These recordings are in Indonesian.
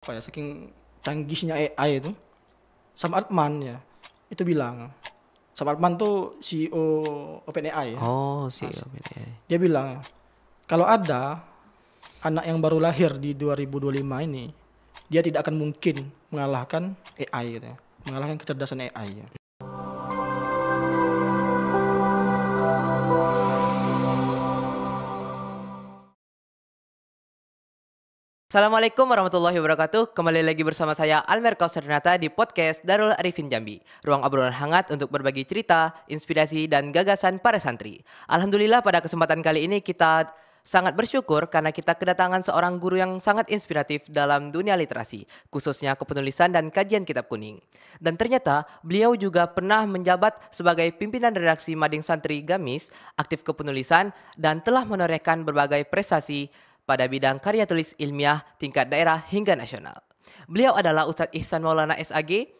apa ya, saking canggihnya AI itu, Sam Altman ya, itu bilang, Sam Altman tuh CEO OpenAI ya. Oh, Nah, siap ini. dia bilang kalau ada anak yang baru lahir di 2025 ini, dia tidak akan mungkin mengalahkan AI gitu ya, mengalahkan kecerdasan AI ya. Assalamualaikum warahmatullahi wabarakatuh. Kembali lagi bersama saya Almer Kausernata di podcast Darul Arifin Jambi. Ruang obrolan hangat untuk berbagi cerita, inspirasi, dan gagasan para santri. Alhamdulillah pada kesempatan kali ini kita sangat bersyukur karena kita kedatangan seorang guru yang sangat inspiratif dalam dunia literasi, khususnya kepenulisan dan kajian kitab kuning. Dan ternyata beliau juga pernah menjabat sebagai pimpinan redaksi Mading Santri Gamis, aktif kepenulisan, dan telah menorehkan berbagai prestasi pada bidang karya tulis ilmiah tingkat daerah hingga nasional. Beliau adalah Ustadz Ihsan Maulana SAG,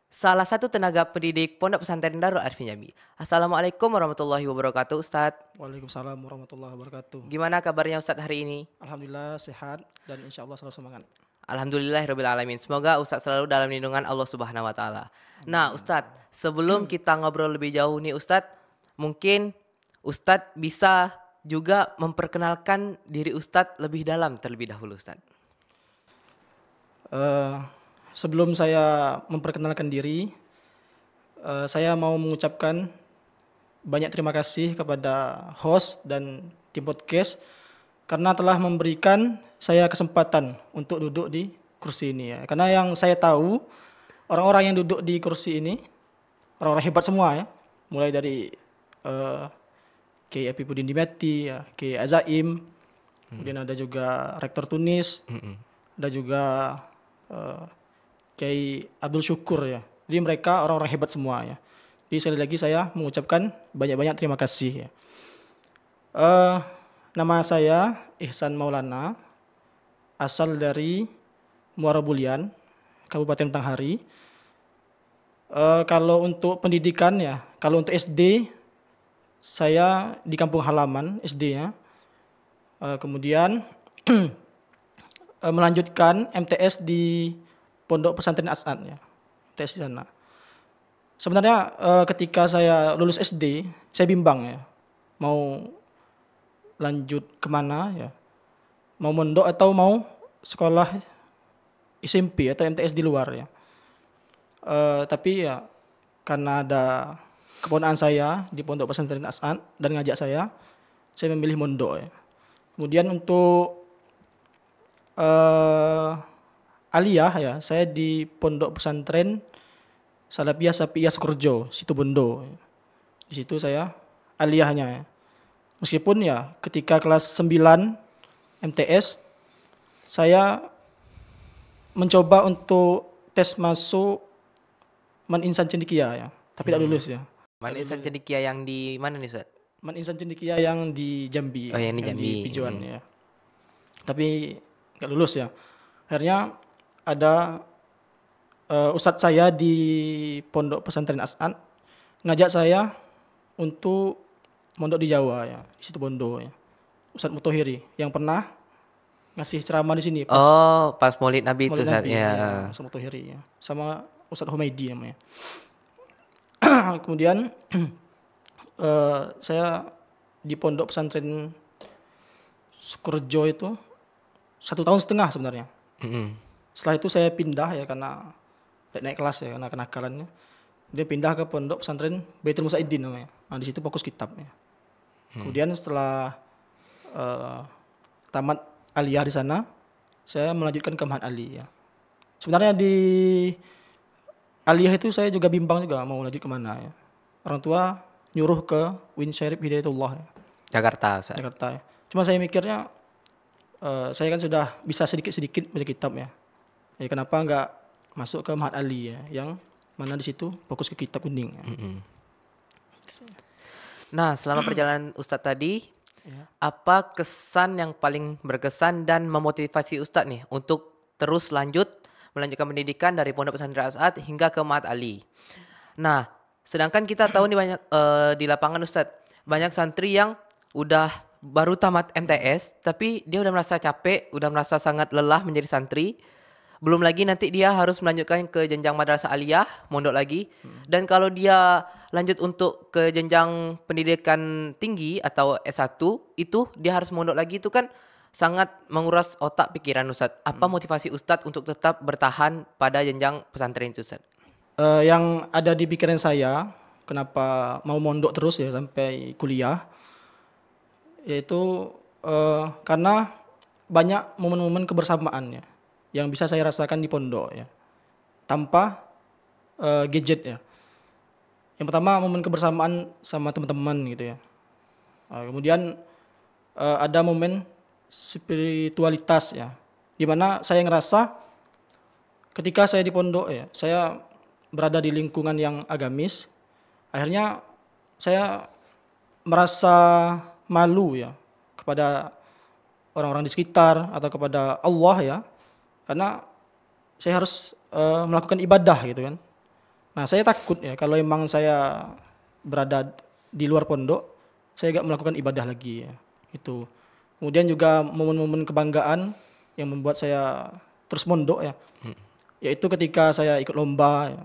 salah satu tenaga pendidik Pondok Pesantren Darul Arifin Jambi. Assalamualaikum warahmatullahi wabarakatuh, Ustadz. Waalaikumsalam warahmatullahi wabarakatuh. Gimana kabarnya Ustadz hari ini? Alhamdulillah sehat dan insya Allah selalu semangat. Alhamdulillahirabbil alamin. Semoga Ustadz selalu dalam lindungan Allah Subhanahu wa taala. Nah, Ustadz, sebelum kita ngobrol lebih jauh nih Ustadz, mungkin Ustadz bisa juga memperkenalkan diri Ustadz lebih dalam terlebih dahulu, Ustadz. Eh, Sebelum saya memperkenalkan diri, saya mau mengucapkan banyak terima kasih kepada host dan tim podcast karena telah memberikan saya kesempatan untuk duduk di kursi ini ya. Karena yang saya tahu orang-orang yang duduk di kursi ini orang-orang hebat semua ya. Mulai dari Kiai Epipudin Dimyati, ya, Kiai Azaim, kemudian ada juga Rektor Tunis, ada juga Kiai Abdul Syukur ya. Jadi mereka orang-orang hebat semua ya. Jadi sekali lagi saya mengucapkan banyak-banyak terima kasih ya. Nama saya Ihsan Maulana, asal dari Muara Bulian, Kabupaten Batanghari. Kalau untuk pendidikan ya, kalau untuk SD saya di kampung halaman SD-nya. Kemudian melanjutkan MTS di Pondok Pesantren As'ad ya. MTS di sana. Sebenarnya ketika saya lulus SD, saya bimbang ya. Mau lanjut kemana ya. Mau mondok atau mau sekolah SMP atau MTS di luar ya. Tapi ya karena ada keponakan saya di Pondok Pesantren As'ad dan ngajak saya memilih mondok ya. Kemudian untuk aliyah ya, saya di Pondok Pesantren Salafiyah Sapiyah Sukorejo, Situbondo. Di situ saya aliyahnya ya. Meskipun ya ketika kelas 9 MTS saya mencoba untuk tes masuk Man Insan Cendekia ya, tapi tak lulus ya. Man Insan Cendekia yang di mana nih, Ustaz? Man Insan Cendekia yang di Jambi. Oh, yang di Jambi. Pijuan ya. Tapi nggak lulus ya. Akhirnya ada ustadz saya di Pondok Pesantren As'ad ngajak saya untuk mondok di Jawa ya, di Situbondo ya. Ustadz Mutohiri yang pernah ngasih ceramah di sini pas Maulid Nabi itu, Ustaz. ya. Ustadz Mutohiri ya. Sama Ustadz Humaidi namanya. Kemudian saya di Pondok Pesantren Sukorejo itu 1,5 tahun sebenarnya. Setelah itu saya pindah ya karena naik kelas ya, karena kenakalannya. Dia pindah ke Pondok Pesantren Baitul Musaidin namanya. Nah, di situ fokus kitabnya. Kemudian setelah tamat aliyah di sana, saya melanjutkan ke Mahat Ali ya. Sebenarnya di aliyah itu saya juga bimbang juga mau lanjut kemana ya. Orang tua nyuruh ke Win Syarif Hidayatullah ya. Jakarta, Ustaz. Jakarta ya. Cuma saya mikirnya saya kan sudah bisa sedikit-sedikit baca kitab ya. Ya kenapa enggak masuk ke Mahat Ali ya, yang mana di situ fokus ke kitab kuning ya. Nah, selama perjalanan Ustadz tadi, Ya. apa kesan yang paling berkesan dan memotivasi Ustadz nih untuk terus melanjutkan pendidikan dari Pondok Pesantren As'ad hingga ke Mahat Ali? Nah, sedangkan kita tahu nih banyak di lapangan Ustadz, banyak santri yang udah baru tamat MTS, tapi dia udah merasa capek, udah merasa sangat lelah menjadi santri. Belum lagi nanti dia harus melanjutkan ke jenjang madrasah aliyah, mondok lagi. Dan kalau dia lanjut untuk ke jenjang pendidikan tinggi atau S1, itu dia harus mondok lagi, itu kan sangat menguras otak pikiran Ustadz. Apa motivasi Ustadz untuk tetap bertahan pada jenjang pesantren itu Ustadz? Yang ada di pikiran saya, kenapa mau mondok terus ya sampai kuliah, yaitu karena banyak momen-momen kebersamaan ya, yang bisa saya rasakan di pondok ya, tanpa gadget ya. Yang pertama momen kebersamaan sama teman-teman gitu ya. Kemudian ada momen spiritualitas ya, di mana saya ngerasa ketika saya di pondok ya, saya berada di lingkungan yang agamis, akhirnya saya merasa malu ya kepada orang-orang di sekitar atau kepada Allah ya, karena saya harus melakukan ibadah gitu kan. Nah saya takut ya kalau emang saya berada di luar pondok, saya gak melakukan ibadah lagi ya, itu. Kemudian juga momen-momen kebanggaan yang membuat saya terus mondok ya, yaitu ketika saya ikut lomba ya.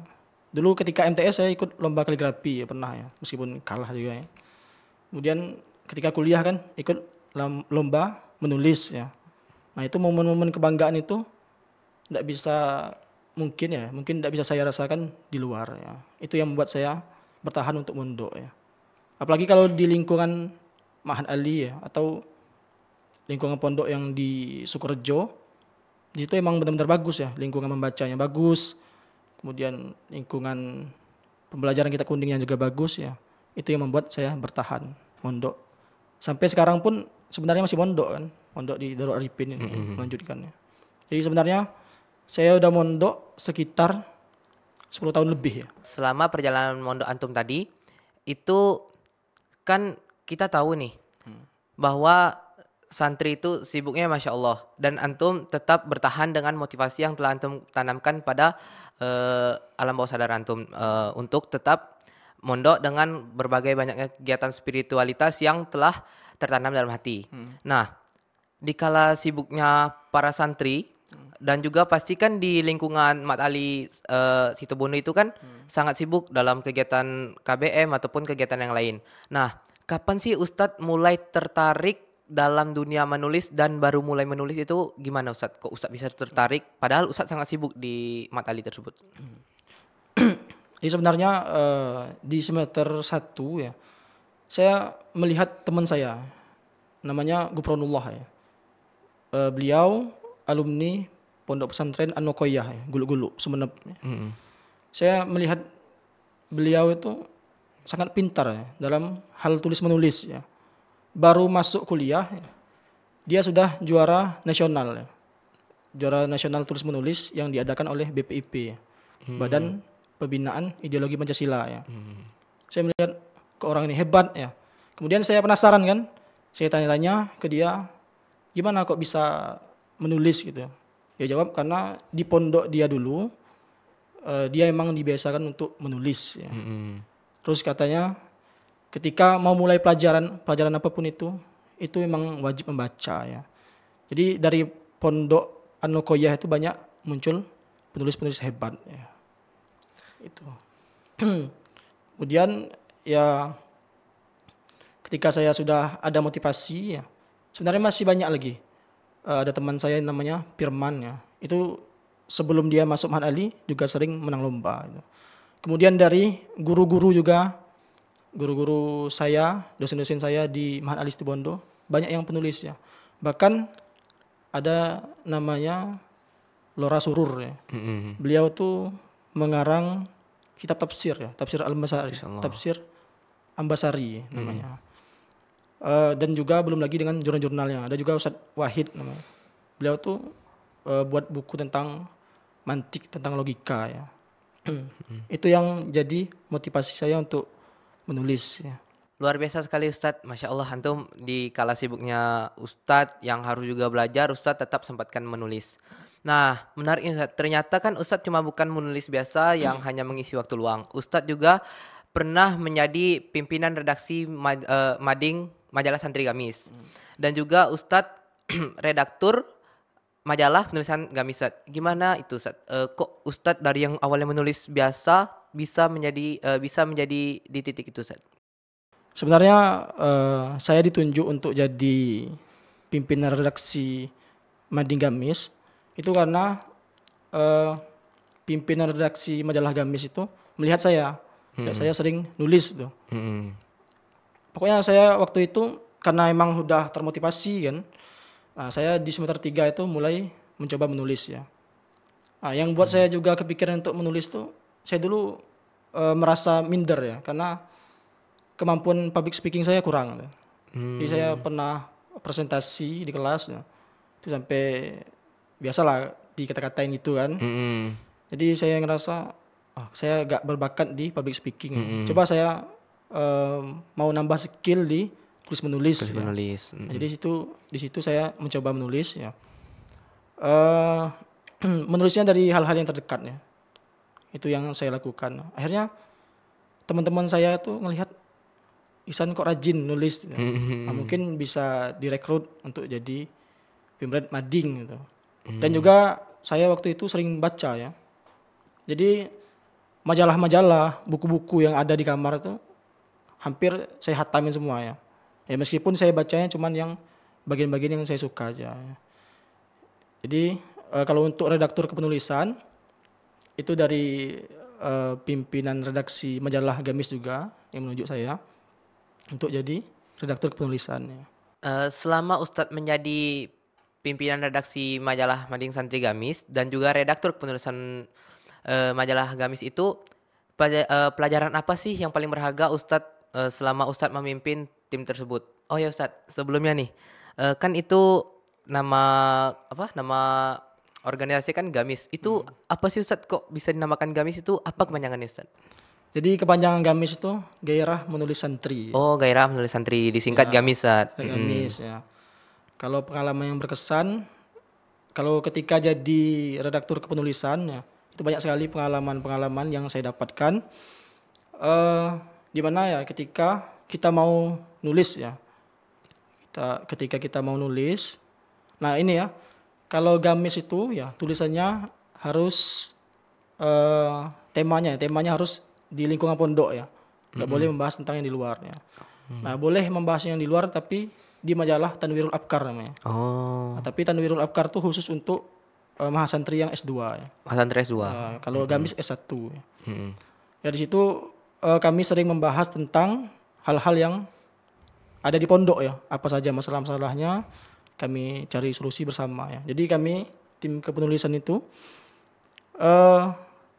Dulu ketika MTS saya ikut lomba kaligrafi ya, pernah ya, meskipun kalah juga ya. Kemudian ketika kuliah kan ikut lomba menulis ya. Nah itu momen-momen kebanggaan itu mungkin tidak bisa saya rasakan di luar ya. Itu yang membuat saya bertahan untuk mondok ya. Apalagi kalau di lingkungan Mahan Ali ya, atau lingkungan pondok yang di Sukorejo, di situ emang benar-benar bagus ya, lingkungan membacanya bagus, kemudian lingkungan pembelajaran kita kuningnya juga bagus ya. Itu yang membuat saya bertahan mondok. Sampai sekarang pun sebenarnya masih mondok kan, mondok di Darul Arifin ini melanjutkannya. Jadi sebenarnya saya udah mondok sekitar 10 tahun lebih ya. Selama perjalanan mondok antum tadi, itu kan kita tahu nih bahwa santri itu sibuknya Masya Allah, dan antum tetap bertahan dengan motivasi yang telah antum tanamkan pada alam bawah sadar antum, untuk tetap mondok dengan berbagai banyaknya kegiatan spiritualitas yang telah tertanam dalam hati. Nah, dikala sibuknya para santri dan juga pastikan di lingkungan Mat Ali Situbondo itu kan sangat sibuk dalam kegiatan KBM ataupun kegiatan yang lain. Nah, kapan sih Ustadz mulai tertarik dalam dunia menulis dan baru mulai menulis itu gimana Ustadz? Kok Ustadz bisa tertarik padahal Ustadz sangat sibuk di Mat Ali tersebut? Jadi sebenarnya di semester 1 ya, saya melihat teman saya namanya Gufronullah ya. Beliau alumni Pondok Pesantren An-Nokoyah ya, Gulu-Gulu, Sumeneb ya. Saya melihat beliau itu sangat pintar ya dalam hal tulis menulis ya. Baru masuk kuliah ya, dia sudah juara nasional ya. Juara nasional tulis menulis yang diadakan oleh BPIP ya. Badan Pembinaan Ideologi Pancasila ya. Saya melihat ke orang ini hebat ya. Kemudian saya penasaran kan, saya tanya-tanya ke dia, gimana kok bisa menulis gitu ya. Dia jawab karena di pondok dia dulu dia emang dibiasakan untuk menulis ya. Terus katanya ketika mau mulai pelajaran apapun itu memang wajib membaca ya. Jadi dari pondok An-Nokoyah itu banyak muncul penulis-penulis hebat ya. Itu. Kemudian ya ketika saya sudah ada motivasi ya, sebenarnya masih banyak lagi. Ada teman saya yang namanya Firman ya. Itu sebelum dia masuk Mahan Ali juga sering menang lomba gitu. Kemudian dari guru-guru juga, guru-guru saya, dosen-dosen saya di Mahan Ali Situbondo banyak yang penulis ya. Bahkan ada namanya Lora Surur ya. Beliau tuh mengarang kitab tafsir ya, tafsir Al-Ambasari, tafsir Ambasari namanya. Dan juga belum lagi dengan jurnal-jurnalnya. Ada juga Ustadz Wahid namanya. Beliau tuh buat buku tentang mantik, tentang logika ya. Itu yang jadi motivasi saya untuk menulis ya. Luar biasa sekali Ustadz, Masya Allah, antum di kala sibuknya Ustadz yang harus juga belajar, Ustadz tetap sempatkan menulis. Nah, menarik Ustadz, ternyata kan Ustadz cuma bukan menulis biasa yang hanya mengisi waktu luang. Ustadz juga pernah menjadi pimpinan redaksi Mading Majalah Santri Gamis. Dan juga Ustadz redaktur majalah penulisan gamis Ustaz. Gimana itu Ustaz? Kok Ustaz dari yang awalnya menulis biasa bisa menjadi di titik itu Ustaz? Sebenarnya saya ditunjuk untuk jadi pimpinan redaksi Mading Gamis itu karena eh, pimpinan redaksi majalah Gamis itu melihat saya, dan saya sering nulis tuh. Mm-mm. Pokoknya saya waktu itu karena emang udah termotivasi kan, saya di semester 3 itu mulai mencoba menulis ya. Yang buat saya juga kepikiran untuk menulis tuh, saya dulu merasa minder ya, karena kemampuan public speaking saya kurang. Jadi saya pernah presentasi di kelas ya, itu sampai biasalah dikata-katain gitu kan. Mm-mm. Jadi saya ngerasa saya gak berbakat di public speaking. Coba saya mau nambah skill di tulis menulis. Terus Ya. menulis. Nah, jadi di situ saya mencoba menulis ya. Eh, menulisnya dari hal-hal yang terdekat ya. Itu yang saya lakukan. Akhirnya teman-teman saya tuh ngelihat Ihsan kok rajin nulis. Ya. Nah, mungkin bisa direkrut untuk jadi pimret Mading gitu. Dan juga saya waktu itu sering baca ya. Jadi majalah-majalah, buku-buku yang ada di kamar itu hampir saya hatamin semua ya. Ya meskipun saya bacanya cuman yang bagian-bagian yang saya suka aja. Ya. Jadi kalau untuk redaktur kepenulisan itu dari pimpinan redaksi majalah Gamis juga yang menunjuk saya untuk jadi redaktur kepenulisannya. Selama Ustadz menjadi pimpinan redaksi majalah Mading Santri Gamis dan juga redaktur penulisan majalah Gamis itu pelajaran apa sih yang paling berharga Ustadz selama Ustadz memimpin tim tersebut? Oh ya Ustadz, sebelumnya nih kan itu nama organisasi kan Gamis. Itu apa sih Ustadz, kok bisa dinamakan Gamis, itu apa kepanjangannya Ustadz? Jadi kepanjangan Gamis itu Gairah Menulis Santri. Oh, Gairah Menulis Santri, disingkat Gamis Ustadz. Gamis ya. Kalau pengalaman yang berkesan, kalau ketika jadi redaktur kepenulisan ya, itu banyak sekali pengalaman-pengalaman yang saya dapatkan. Di mana ya ketika kita mau nulis ya, ketika kita mau nulis, nah ini ya, kalau Gamis itu ya tulisannya harus temanya harus di lingkungan pondok ya, nggak boleh membahas tentang yang di luar ya. Nah boleh membahas yang di luar tapi di majalah Tanwirul Afkar namanya. Oh, Nah, tapi Tanwirul Afkar tuh khusus untuk mahasantri yang S2 ya. Mas Andres 2. Kalau Gamis S1 ya. Ya di situ kami sering membahas tentang hal-hal yang ada di pondok ya, apa saja masalah-masalahnya, kami cari solusi bersama ya. Jadi kami tim kepenulisan itu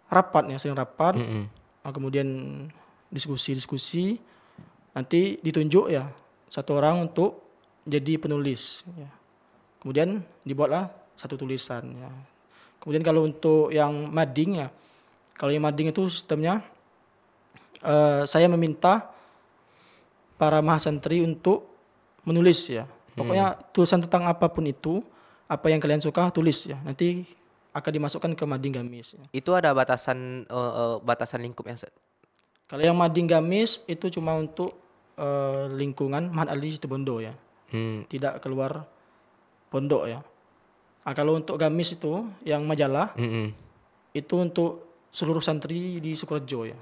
rapat ya, sering rapat, kemudian diskusi, nanti ditunjuk ya satu orang untuk jadi penulis ya. Kemudian dibuatlah satu tulisan ya. Kemudian kalau untuk yang mading ya, kalau yang mading itu sistemnya saya meminta para mahasantri untuk menulis ya. Pokoknya tulisan tentang apapun itu, apa yang kalian suka tulis ya. Nanti akan dimasukkan ke Mading Gamis ya. Itu ada batasan lingkupnya Ustadz? Kalau yang Mading Gamis itu cuma untuk lingkungan Mahat Ali Situbondo ya. Tidak keluar pondok ya. Kalau untuk Gamis itu yang majalah itu untuk seluruh santri di Sukorejo ya.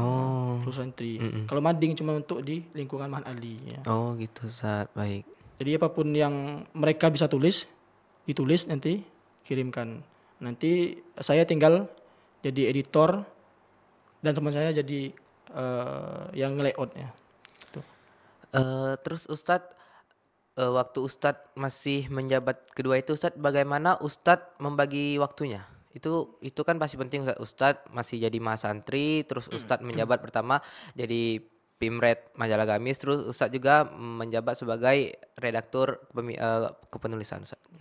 Oh. Seluruh santri. Kalau Mading cuma untuk di lingkungan Mahat Ali ya. Oh gitu Ustadz, baik. Jadi apapun yang mereka bisa ditulis nanti kirimkan. Nanti saya tinggal jadi editor dan teman saya jadi yang layout ya. Terus Ustadz, waktu Ustadz masih menjabat kedua itu Ustadz, bagaimana Ustadz membagi waktunya? Itu kan pasti penting Ustadz. Ustadz masih jadi mahasantri, terus Ustadz menjabat pertama jadi Pimret Majalah Gamis, terus Ustadz juga menjabat sebagai redaktur kepenulisan Ustadz.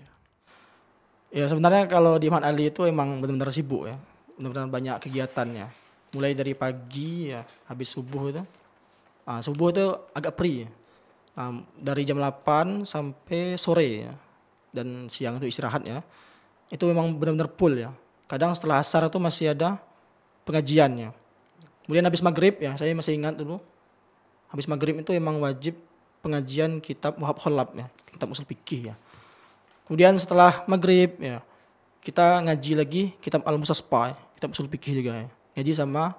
Ya sebenarnya kalau di Mahat Ali itu emang benar-benar sibuk ya. Benar-benar banyak kegiatannya. Mulai dari pagi ya, habis subuh itu. Subuh itu agak free ya. Dari jam 8 sampai sore ya. Dan siang itu istirahat ya. Itu memang benar-benar full ya. Kadang setelah asar itu masih ada pengajiannya. Kemudian habis maghrib ya, saya masih ingat dulu. Habis maghrib itu emang wajib pengajian kitab Wahab Kholab ya, kitab usul fikih ya. Kemudian setelah maghrib ya kita ngaji lagi kitab Al-Mustasfa, kitab usul fikih juga ya. Ngaji sama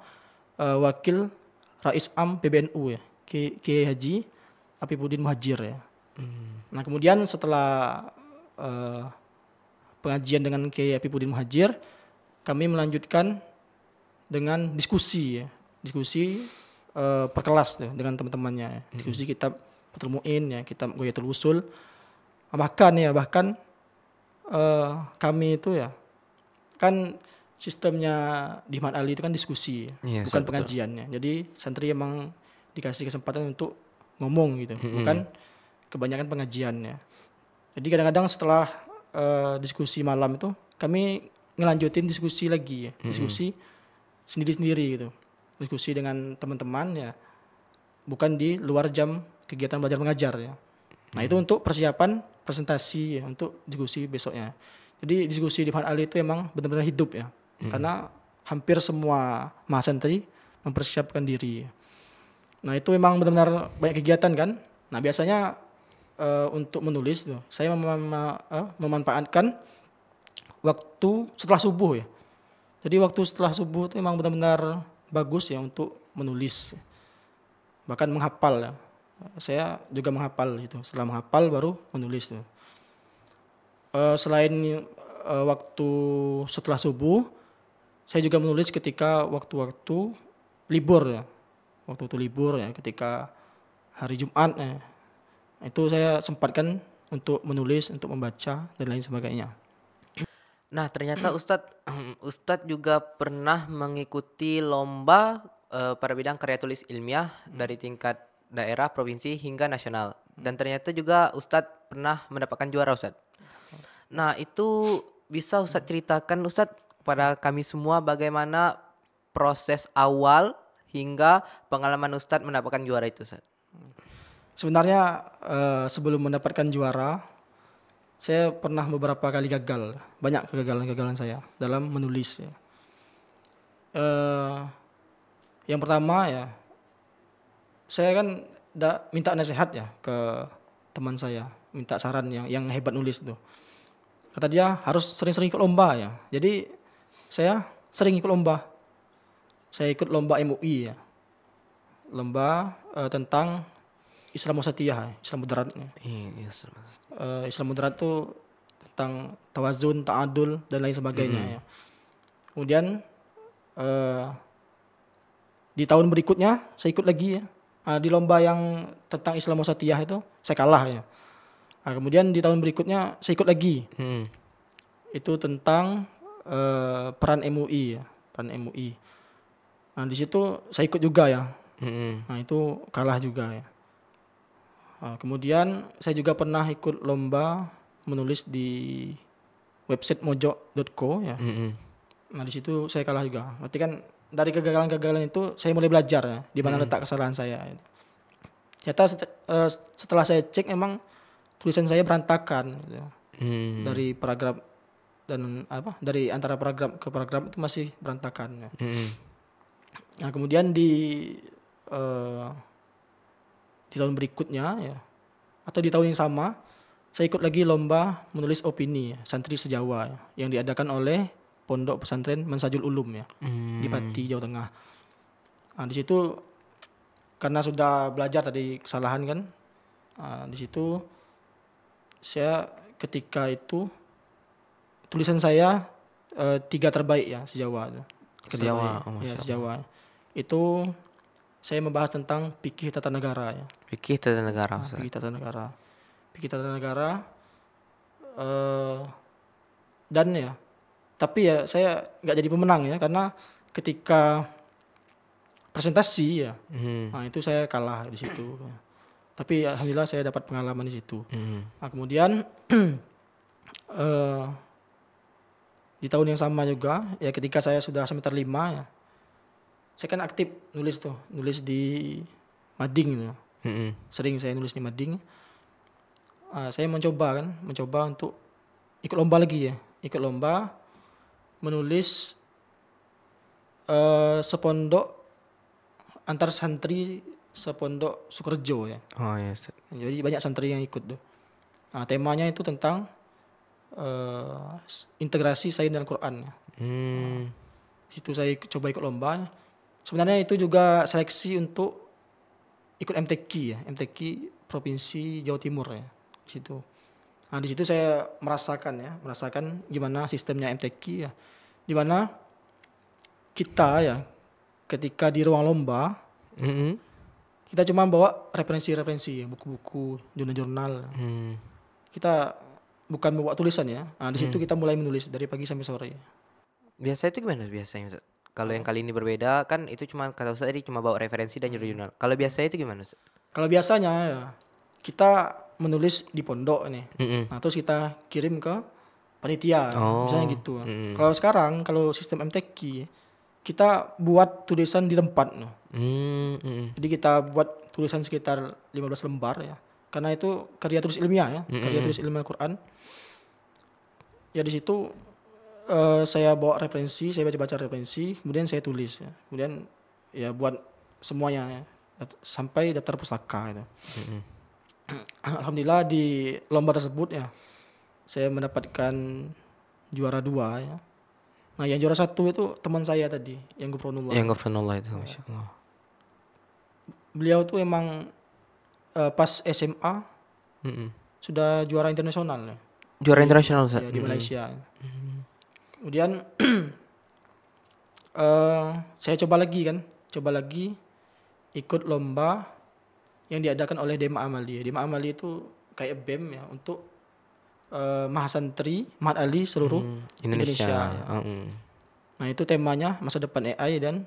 wakil Rais Am PBNU ya, Kiai Haji Apipuddin Muhajir ya. Nah kemudian setelah pengajian dengan Kiai Apipuddin Muhajir, kami melanjutkan dengan diskusi ya, diskusi per kelas ya, dengan teman-temannya ya. Diskusi kitab Fathul Mu'in ya, kitab Ghayatul Usul. Bahkan kami itu ya kan sistemnya di Ahmad Ali itu kan diskusi ya, Iya, bukan betul. pengajiannya. Jadi santri emang dikasih kesempatan untuk ngomong gitu, bukan kebanyakan pengajiannya. Jadi kadang-kadang setelah diskusi malam itu kami ngelanjutin diskusi lagi ya, diskusi sendiri-sendiri gitu, diskusi dengan teman-teman ya, bukan di luar jam kegiatan belajar mengajar ya. Nah itu untuk persiapan presentasi ya, untuk diskusi besoknya. Jadi diskusi di Ahmad Ali itu emang benar-benar hidup ya, karena hampir semua mahasantri mempersiapkan diri. Nah itu emang benar-benar banyak kegiatan kan. Nah biasanya untuk menulis tuh, saya memanfaatkan waktu setelah subuh ya. Jadi waktu setelah subuh itu emang benar-benar bagus ya untuk menulis, bahkan menghafal ya. Saya juga menghafal itu. Setelah menghafal baru menulis tuh. Selain waktu setelah subuh, saya juga menulis ketika waktu-waktu libur ya. Waktu libur ya, ketika hari Jumat ya. Itu saya sempatkan untuk menulis, untuk membaca dan lain sebagainya. Nah, ternyata Ustadz juga pernah mengikuti lomba pada bidang karya tulis ilmiah dari tingkat daerah, provinsi hingga nasional. Dan ternyata juga Ustadz pernah mendapatkan juara, Ustadz. Nah, itu bisa Ustadz ceritakan, Ustadz, kepada kami semua bagaimana proses awal hingga pengalaman Ustadz mendapatkan juara itu, Ustadz. Sebenarnya sebelum mendapatkan juara, saya pernah beberapa kali gagal, banyak kegagalan-kegagalan saya dalam menulis ya. Yang pertama ya, saya kan minta nasihat ya ke teman saya, minta saran yang hebat nulis tuh. Kata dia harus sering-sering ikut lomba ya. Jadi saya sering ikut lomba. Saya ikut lomba MUI ya, lomba tentang Islam Wasatiyah, Islam Moderat. Islam Moderat itu tentang tawazun, ta'adul dan lain sebagainya ya. Kemudian di tahun berikutnya saya ikut lagi ya. Di lomba yang tentang Islam Wasatiyah itu saya kalah ya. Kemudian di tahun berikutnya saya ikut lagi. Itu tentang peran MUI ya, peran MUI. Nah di situ saya ikut juga ya. Nah itu kalah juga ya. Kemudian saya juga pernah ikut lomba menulis di website mojo.co ya. Nah di situ saya kalah juga. Berarti kan dari kegagalan-kegagalan itu saya mulai belajar ya, di mana letak kesalahan saya. Ternyata setelah saya cek emang tulisan saya berantakan gitu. Dari paragraf dan dari antara paragraf ke paragraf itu masih berantakan ya. Nah kemudian di tahun berikutnya ya, atau di tahun yang sama saya ikut lagi lomba menulis opini ya, santri sejawa ya, yang diadakan oleh Pondok Pesantren Mansajul Ulum ya, di Pati, Jawa Tengah. Nah di situ karena sudah belajar tadi kesalahan kan, di situ saya ketika itu tulisan saya 3 terbaik ya sejawa. Sejawa. Itu saya membahas tentang fikih tata negara ya. Fikih tata negara. Fikih tata negara. Fikih tata negara. Dan ya, tapi ya saya nggak jadi pemenang ya, karena ketika presentasi ya, nah itu saya kalah di situ. Tapi alhamdulillah saya dapat pengalaman di situ. Nah kemudian di tahun yang sama juga ya, ketika saya sudah semester 5 ya, saya kan aktif nulis di mading gitu. Sering saya nulis di mading. Saya mencoba untuk ikut lomba lagi ya, ikut lomba menulis sepondok antar santri sepondok Sukorejo ya. Oh yes. Jadi banyak santri yang ikut tuh. Temanya itu tentang integrasi sains dan Quran. Hmm. Situ saya coba ikut lomba. Sebenarnya itu juga seleksi untuk ikut MTQ ya, MTQ Provinsi Jawa Timur ya. Di situ. Nah, di situ saya merasakan gimana sistemnya MTQ ya. Di mana kita ya ketika di ruang lomba Mm-mm. kita cuma bawa referensi-referensi ya, buku-buku, jurnal-jurnal. Kita bukan membawa tulisan ya. Nah, di situ kita mulai menulis dari pagi sampai sore. Biasa itu gimana biasanya Ustaz? Kalau yang kali ini berbeda kan itu cuma kata Ustaz tadi cuma bawa referensi dan jurnal. Kalau biasanya itu gimana Ustaz? Kalau biasanya ya kita menulis di pondok nih. Mm-mm. Nah, terus kita kirim ke panitia, Oh. misalnya gitu. Kalau sekarang kalau sistem MTQ kita buat tulisan di tempat no. Mm-mm. Jadi kita buat tulisan sekitar 15 lembar ya. Karena itu karya tulis ilmiah ya, karya tulis ilmiah Al-Qur'an. Ya di situ saya bawa referensi, saya baca-baca referensi, kemudian saya tulis ya. Kemudian ya buat semuanya ya, sampai daftar pustaka gitu. Alhamdulillah di lomba tersebut ya saya mendapatkan juara 2 ya. Nah yang juara 1 itu teman saya tadi yang Gufronullah. Yang Gufronullah itu Masya Allah. Beliau tuh emang pas SMA sudah juara internasional ya. Juara internasional Ustaz? Ya, di Malaysia. Kemudian saya coba lagi ikut lomba yang diadakan oleh Dema Amali. Dema Amali itu kayak BEM ya untuk mahasantri, Mahat Ali seluruh Indonesia. Ya. Nah itu temanya masa depan AI dan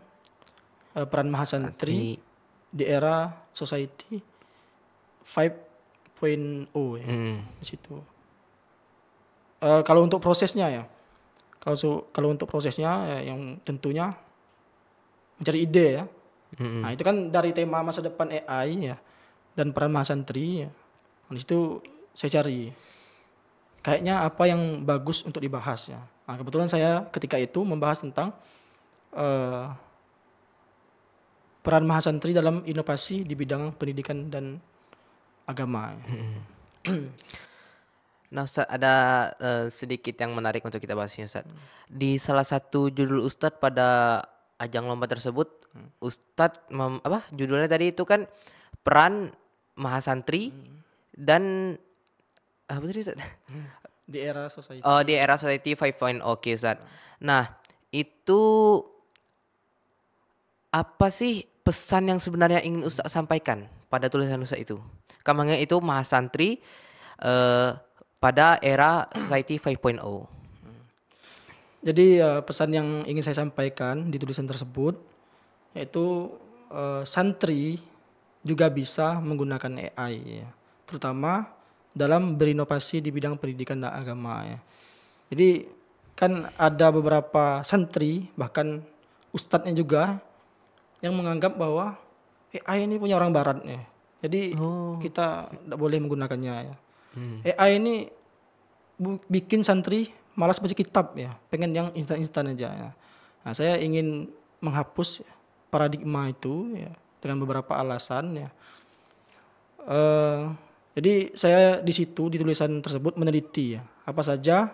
peran mahasantri di era society 5.0 ya. Di situ. Kalau untuk prosesnya ya, kalau untuk prosesnya ya, yang tentunya mencari ide ya. Nah itu kan dari tema masa depan AI ya dan peran mahasantri ya. Di situ saya cari kayaknya apa yang bagus untuk dibahas ya. Nah kebetulan saya ketika itu membahas tentang peran mahasantri dalam inovasi di bidang pendidikan dan agama. Nah Ustaz ada sedikit yang menarik untuk kita bahas ini Ustaz. Di salah satu judul Ustadz pada ajang lomba tersebut, Ustadz judulnya tadi itu kan peran mahasantri dan apa tadi Ustaz? Di era society. Oh di era society 5.0 oke Ustaz. Nah itu apa sih pesan yang sebenarnya ingin Ustaz sampaikan pada tulisan Ustaz itu? Kamangnya itu mahasantri pada era society 5.0. Jadi pesan yang ingin saya sampaikan di tulisan tersebut yaitu santri juga bisa menggunakan AI ya, terutama dalam berinovasi di bidang pendidikan dan agama ya. Jadi kan ada beberapa santri bahkan ustadznya juga yang menganggap bahwa AI ini punya orang barat ya. Jadi kita tidak boleh menggunakannya ya. AI ini bikin santri malas baca kitab ya, pengen yang instan-instan aja ya. Nah, saya ingin menghapus paradigma itu ya dengan beberapa alasan ya. Jadi saya di situ di tulisan tersebut meneliti ya apa saja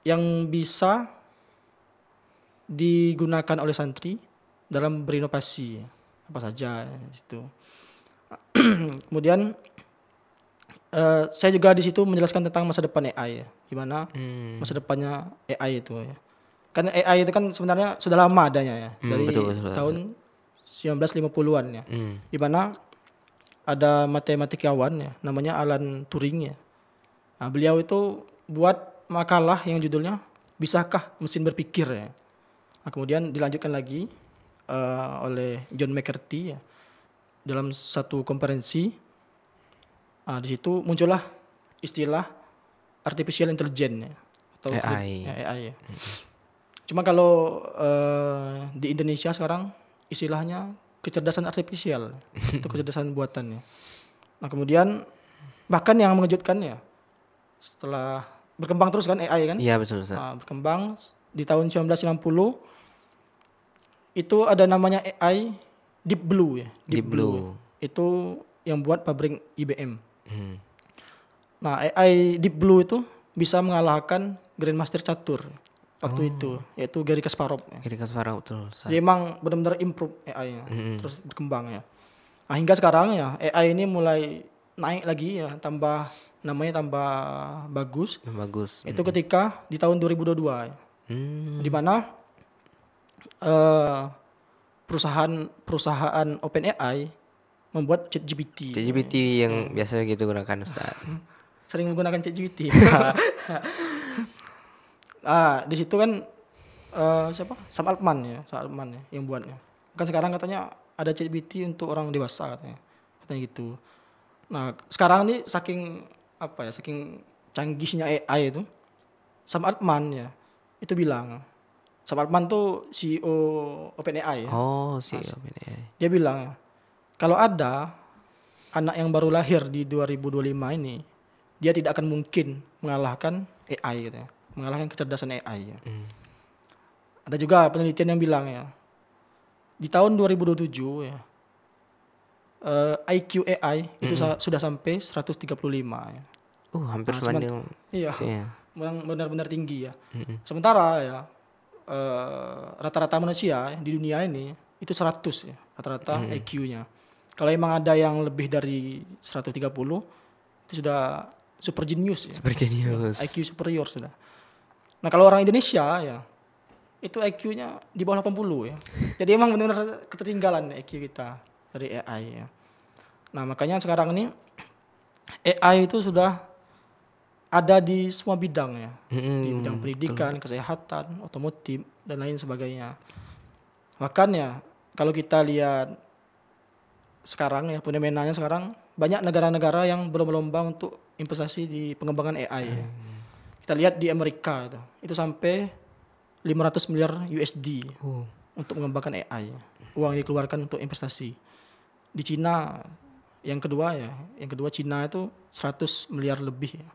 yang bisa digunakan oleh santri dalam berinovasi ya. Apa saja ya, itu. Kemudian saya juga di situ menjelaskan tentang masa depan AI ya, gimana masa depannya AI itu ya. Kan AI itu kan sebenarnya sudah lama adanya ya, dari betul. tahun 1950-an ya. Di mana ada matematikawan ya, namanya Alan Turing ya. Nah, beliau itu buat makalah yang judulnya Bisakah Mesin Berpikir ya. Nah, kemudian dilanjutkan lagi oleh John McCarthy ya dalam satu konferensi. Nah, di situ muncullah istilah artificial intelligence ya, atau AI ya. Cuma kalau di Indonesia sekarang istilahnya kecerdasan artifisial itu kecerdasan buatan ya. Nah kemudian bahkan yang mengejutkan ya setelah berkembang terus kan AI kan. Iya betul. Nah, berkembang di tahun 1990 itu ada namanya AI Deep Blue ya. Deep Blue. Itu yang buat pabrik IBM. Nah AI Deep Blue itu bisa mengalahkan Grandmaster catur waktu itu, yaitu Garry Kasparov. Kiri Kasparov betul. Jadi emang benar-benar improve AI-nya, terus berkembang ya. Nah hingga sekarang ya AI ini mulai naik lagi ya, namanya tambah bagus. Bagus. Itu ketika di tahun 2022 ya, di mana perusahaan OpenAI membuat ChatGPT. ChatGPT yang biasa gitu gunakan Ustaz. Sering menggunakan ChatGPT. Di situ kan siapa? Sam Altman ya yang buatnya. Kan sekarang katanya ada ChatGPT untuk orang dewasa katanya gitu. Nah sekarang nih saking canggihnya AI itu, Sam Altman ya itu bilang, Sam Altman tuh CEO OpenAI ya. Oh, OpenAI. Dia bilang kalau ada anak yang baru lahir di 2025 ini, dia tidak akan mungkin mengalahkan AI gitu ya. Mengalahkan kecerdasan AI ya. Ada juga penelitian yang bilang ya, di tahun 2027 ya, IQ AI itu sudah sampai 135 ya. Hampir sebanding. Iya, memang benar-benar tinggi ya. Sementara ya, rata-rata manusia di dunia ini itu 100 ya, rata-rata IQ-nya. Kalau emang ada yang lebih dari 130, itu sudah super genius ya. Super genius. IQ superior sudah. Nah kalau orang Indonesia ya, itu IQ-nya di bawah 80 ya. Jadi emang benar-benar ketertinggalan IQ kita dari AI ya. Nah makanya sekarang ini AI itu sudah ada di semua bidang ya. Di bidang pendidikan, kesehatan, otomotif, dan lain sebagainya. Bahkan ya kalau kita lihat sekarang ya, fenomenanya sekarang banyak negara-negara yang berlomba-lomba untuk investasi di pengembangan AI ya. Kita lihat di Amerika itu sampai 500 miliar USD untuk mengembangkan AI. Uang yang dikeluarkan untuk investasi. Di Cina yang kedua Cina itu 100 miliar lebih ya.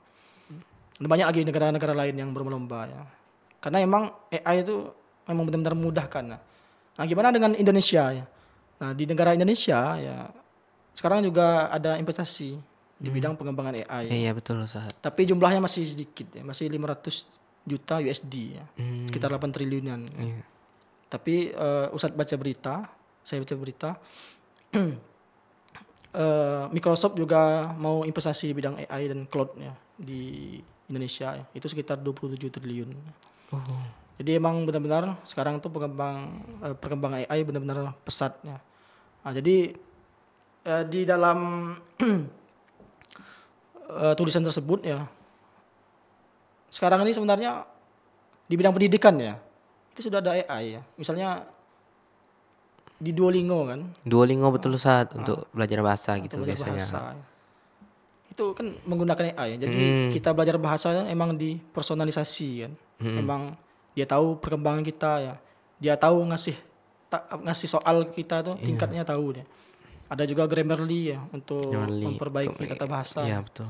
Dan banyak lagi negara-negara lain yang berlomba ya. Karena emang AI itu memang benar-benar memudahkan. Nah, gimana dengan Indonesia ya? Nah, di negara Indonesia ya sekarang juga ada investasi di bidang pengembangan AI. Iya betul Ustaz. Tapi jumlahnya masih sedikit ya, masih 500 juta USD ya. Sekitar 8 triliunan. Iya. Tapi saya baca berita Microsoft juga mau investasi di bidang AI dan cloud ya di Indonesia ya. Itu sekitar 27 triliun. Jadi emang benar-benar sekarang tuh perkembangan AI benar-benar pesat ya. Nah, jadi di dalam tulisan tersebut ya, sekarang ini sebenarnya di bidang pendidikan ya, itu sudah ada AI ya. Misalnya di Duolingo kan. Duolingo betul Ustaz untuk belajar bahasa gitu biasanya. Bahasa. Itu kan menggunakan AI ya. Jadi kita belajar bahasa emang dipersonalisasi kan. Emang dia tahu perkembangan kita ya. Dia tahu ngasih soal kita tuh tingkatnya tahu dia. Ada juga Grammarly ya untuk memperbaiki tata bahasa. Iya betul.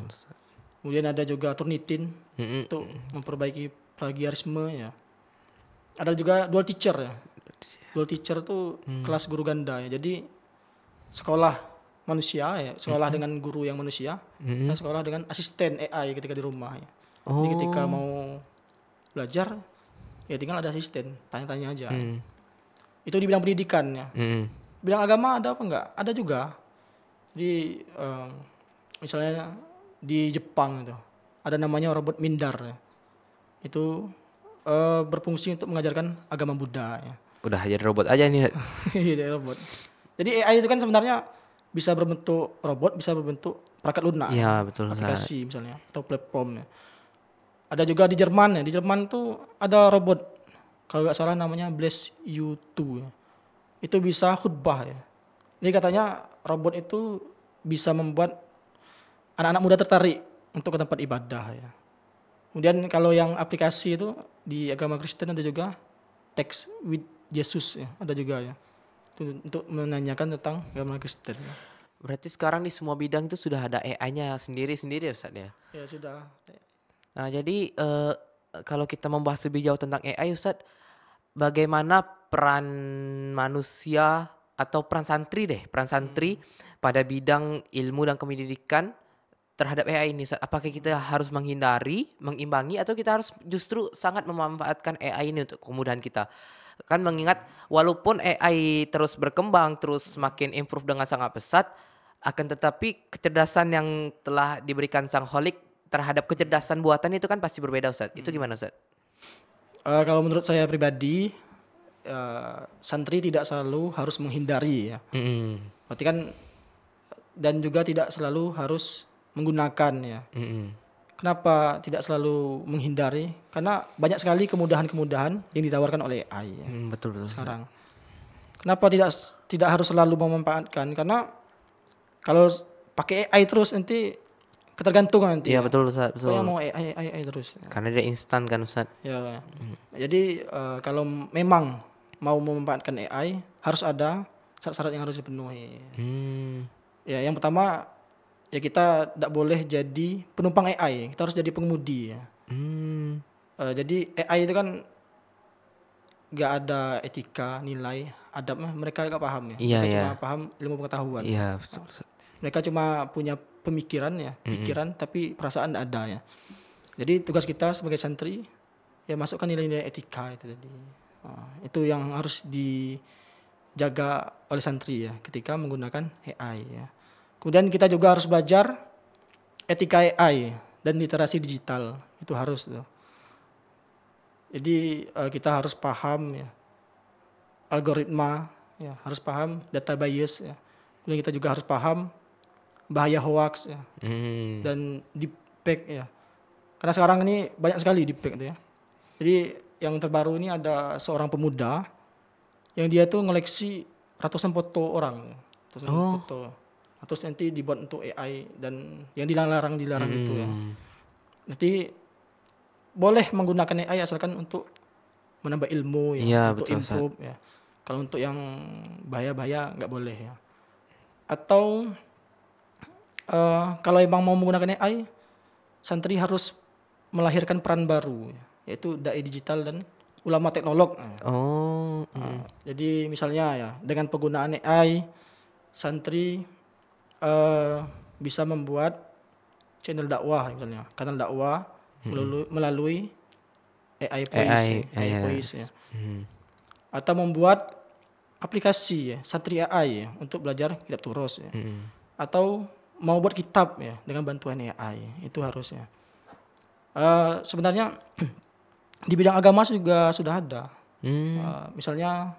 Kemudian ada juga Turnitin untuk memperbaiki plagiarisme ya. Ada juga Dual Teacher ya. Dual Teacher tuh kelas guru ganda ya. Jadi sekolah manusia ya, sekolah dengan guru yang manusia, dan sekolah dengan asisten AI ketika di rumah ya. Jadi ketika mau belajar ya tinggal ada asisten, tanya-tanya aja. Itu di bidang pendidikan ya. Bidang agama ada apa enggak? Ada juga. Jadi misalnya di Jepang itu ada namanya robot Mindar ya. Itu berfungsi untuk mengajarkan agama Buddha ya. Udah jadi robot aja nih. Jadi robot. Jadi AI itu kan sebenarnya bisa berbentuk robot, bisa berbentuk perangkat lunak. Iya betul. Aplikasi misalnya atau platformnya. Ada juga di Jerman ya. Di Jerman tuh ada robot, kalau nggak salah namanya Bless You 2 ya. Itu bisa khutbah ya. Jadi katanya robot itu bisa membuat anak-anak muda tertarik untuk ke tempat ibadah ya. Kemudian kalau yang aplikasi itu di agama Kristen ada juga Text with Jesus ya, ada juga ya. Untuk menanyakan tentang agama Kristen. Ya. Berarti sekarang di semua bidang itu sudah ada AI-nya sendiri-sendiri ya Ustaz ya? Ya sudah. Nah jadi kalau kita membahas lebih jauh tentang AI Ustaz, bagaimana peran manusia atau peran santri pada bidang ilmu dan pendidikan terhadap AI ini, Ustaz? Apakah kita harus menghindari, mengimbangi, atau kita harus justru sangat memanfaatkan AI ini untuk kemudahan kita? Kan mengingat walaupun AI terus berkembang, terus makin improve dengan sangat pesat, akan tetapi kecerdasan yang telah diberikan sang holik terhadap kecerdasan buatan itu kan pasti berbeda, Ustaz. Itu gimana, Ustaz? Kalau menurut saya pribadi, santri tidak selalu harus menghindari ya. Mhm, Berarti kan dan juga tidak selalu harus menggunakan ya. mhm. Kenapa tidak selalu menghindari? Karena banyak sekali kemudahan-kemudahan yang ditawarkan oleh AI ya, Betul betul, Ustaz. sekarang. Kenapa tidak harus selalu memanfaatkan? Karena kalau pakai AI terus nanti ketergantungan nanti Iya, ya. betul, Ustaz, Pokoknya betul. mau AI terus. Karena dia instan kan, Ustaz. Ya. Jadi kalau memang mau memanfaatkan AI harus ada syarat-syarat yang harus dipenuhi. Hmm, Ya, yang pertama ya kita tidak boleh jadi penumpang AI, kita harus jadi pengemudi ya. hmm. Jadi AI itu kan nggak ada etika, nilai, adabnya mereka nggak paham ya. Iya Mereka iya. cuma paham ilmu pengetahuan. Iya, betul, Ustaz. Mereka cuma punya pemikiran ya, pikiran tapi perasaan tidak ada ya. Jadi tugas kita sebagai santri ya masukkan nilai-nilai etika itu tadi. Itu yang harus dijaga oleh santri ya ketika menggunakan AI ya. Kemudian kita juga harus belajar etika AI dan literasi digital, itu harus tuh. Jadi kita harus paham ya algoritma ya, harus paham data bias ya. Kemudian kita juga harus paham bahaya hoax ya Hmm. dan deepfake ya. Karena sekarang ini banyak sekali deepfake itu ya. Jadi yang terbaru ini ada seorang pemuda yang dia tuh ngoleksi ratusan foto orang, ratusan foto. Terus nanti dibuat untuk AI dan yang dilarang gitu ya. Nanti boleh menggunakan AI asalkan untuk menambah ilmu ya, Iya, untuk betul, Ustaz. improve ya. Kalau untuk yang bahaya-bahaya nggak boleh ya. Atau kalau emang mau menggunakan AI, santri harus melahirkan peran baru, ya, yaitu dai digital dan ulama teknolog. Oh, Jadi misalnya ya dengan penggunaan AI, santri bisa membuat channel dakwah misalnya, kanal dakwah melalui AI voice, AI, iya. voice ya. Hmm. Atau membuat aplikasi ya, santri AI ya, untuk belajar kitab turos ya. Atau mau buat kitab ya dengan bantuan AI, itu harusnya. Sebenarnya di bidang agama juga sudah ada. Misalnya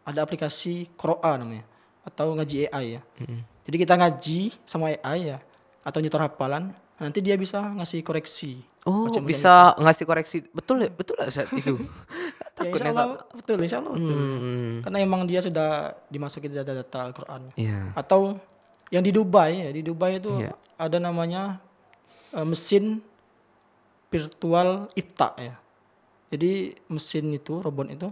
ada aplikasi Qur'an namanya atau ngaji AI ya. Jadi kita ngaji sama AI ya atau nyetor hafalan, nanti dia bisa ngasih koreksi. Oh, bacaan-bacaan bisa ngasih koreksi. Betul lah, Ustaz, itu. Ya, Takutnya, insya Allah betul, insya Allah betul. Karena emang dia sudah dimasukin data-data Al-Quran. Iya. Atau yang di Dubai ya, di Dubai itu Iya. ada namanya mesin virtual Ifta ya. Jadi mesin itu, robot itu,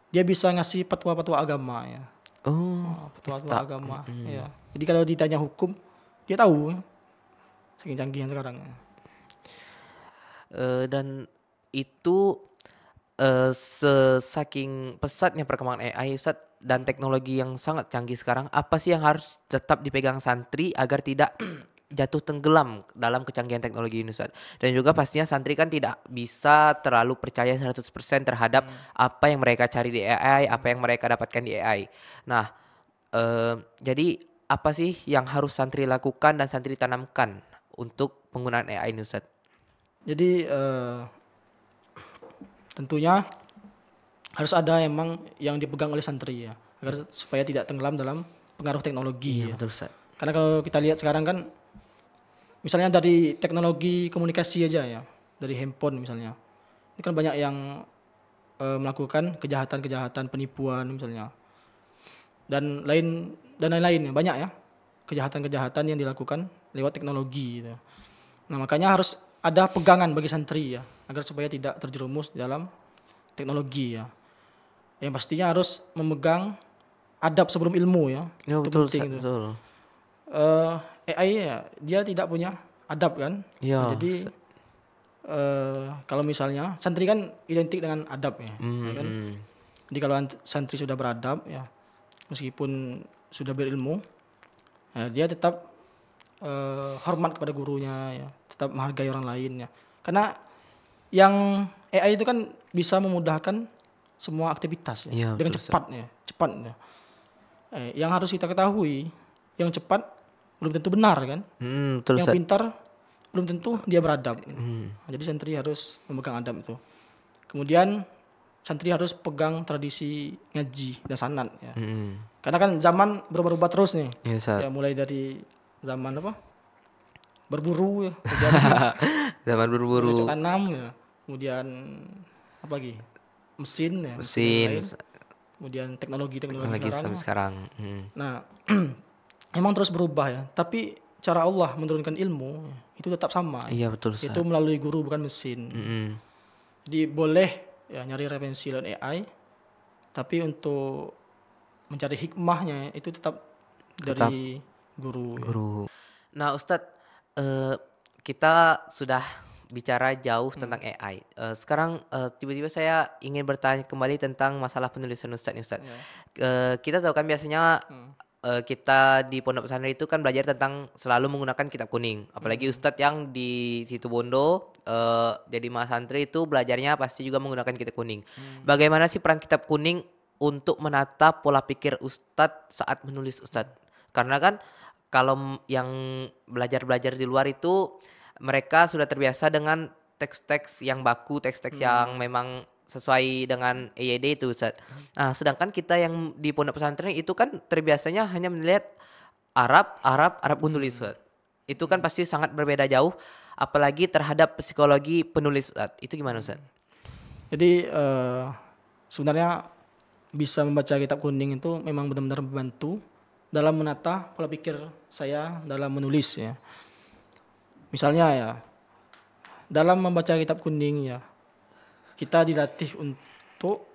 dia bisa ngasih fatwa-fatwa agama ya. Oh, Fatwa-fatwa agama. Ya. Jadi kalau ditanya hukum, dia tahu. Ya. Saking canggihnya sekarang. Ya. Dan itu saking pesatnya perkembangan AI, Ustaz, dan teknologi yang sangat canggih sekarang, apa sih yang harus tetap dipegang santri agar tidak jatuh tenggelam dalam kecanggihan teknologi ini, Ustaz? Dan juga pastinya santri kan tidak bisa terlalu percaya 100% terhadap apa yang mereka cari di AI, apa yang mereka dapatkan di AI. Nah, jadi apa sih yang harus santri lakukan dan santri tanamkan untuk penggunaan AI ini, Ustaz? Jadi tentunya harus ada emang yang dipegang oleh santri ya, agar supaya tidak tenggelam dalam pengaruh teknologi. Ya. Betul, Ustaz. Karena kalau kita lihat sekarang kan, misalnya dari teknologi komunikasi aja ya, dari handphone misalnya, ini kan banyak yang melakukan kejahatan-kejahatan, penipuan misalnya, dan lain-lain ya, banyak ya kejahatan-kejahatan yang dilakukan lewat teknologi. Gitu. Nah makanya harus ada pegangan bagi santri ya, agar supaya tidak terjerumus dalam teknologi ya. Yang pastinya harus memegang adab sebelum ilmu ya. Ya, Itu betul, penting Ustaz, itu. betul. AI ya, dia tidak punya adab kan. Iya, Jadi kalau misalnya santri kan identik dengan adab ya, ya kan. Jadi kalau santri sudah beradab ya, meskipun sudah berilmu, ya, dia tetap hormat kepada gurunya ya, tetap menghargai orang lain ya. Karena yang AI itu kan bisa memudahkan semua aktivitas ya, Iya, dengan betul, Ustaz. cepat ya. Yang harus kita ketahui, yang cepat belum tentu benar kan, Betul, yang Ustaz. pintar belum tentu dia beradab. Nah, jadi santri harus memegang adab itu. Kemudian santri harus pegang tradisi ngaji dan sanad ya. Karena kan zaman berubah-ubah terus nih. Iya, Ustaz. Ya mulai dari zaman apa? Berburu ya, kemudian Zaman berburu, bercocok tanam ya. Kemudian apa lagi? Mesin ya, mesin dan mesin, lain. Kemudian teknologi lagi sekarang. sampai sekarang. Nah, emang terus berubah ya, tapi cara Allah menurunkan ilmu ya, itu tetap sama. Iya, betul, Ustaz. Itu melalui guru bukan mesin. Jadi boleh ya nyari referensi lewat AI, tapi untuk mencari hikmahnya itu tetap dari guru. Ya. Guru. Nah, Ustadz, kita sudah bicara jauh tentang AI. Sekarang tiba-tiba saya ingin bertanya kembali tentang masalah penulisan Ustadz nih, Ustadz. Kita tahu kan biasanya kita di pondok pesantren itu kan belajar tentang selalu menggunakan kitab kuning. Apalagi Ustadz yang di situ Bondo jadi mas santri itu belajarnya pasti juga menggunakan kitab kuning. Bagaimana sih peran kitab kuning untuk menata pola pikir Ustadz saat menulis Ustadz? Karena kan kalau yang belajar-belajar di luar itu mereka sudah terbiasa dengan teks-teks yang baku, teks-teks yang memang sesuai dengan EYD itu, Ustaz. Nah, sedangkan kita yang di pondok pesantren itu kan terbiasanya hanya melihat Arab penulis, Ustaz. Itu kan pasti sangat berbeda jauh, apalagi terhadap psikologi penulis, Ustaz. Itu gimana, Ustaz? Jadi sebenarnya bisa membaca kitab kuning itu memang benar-benar membantu dalam menata pola pikir saya dalam menulis ya. Misalnya ya, dalam membaca kitab kuning ya, kita dilatih untuk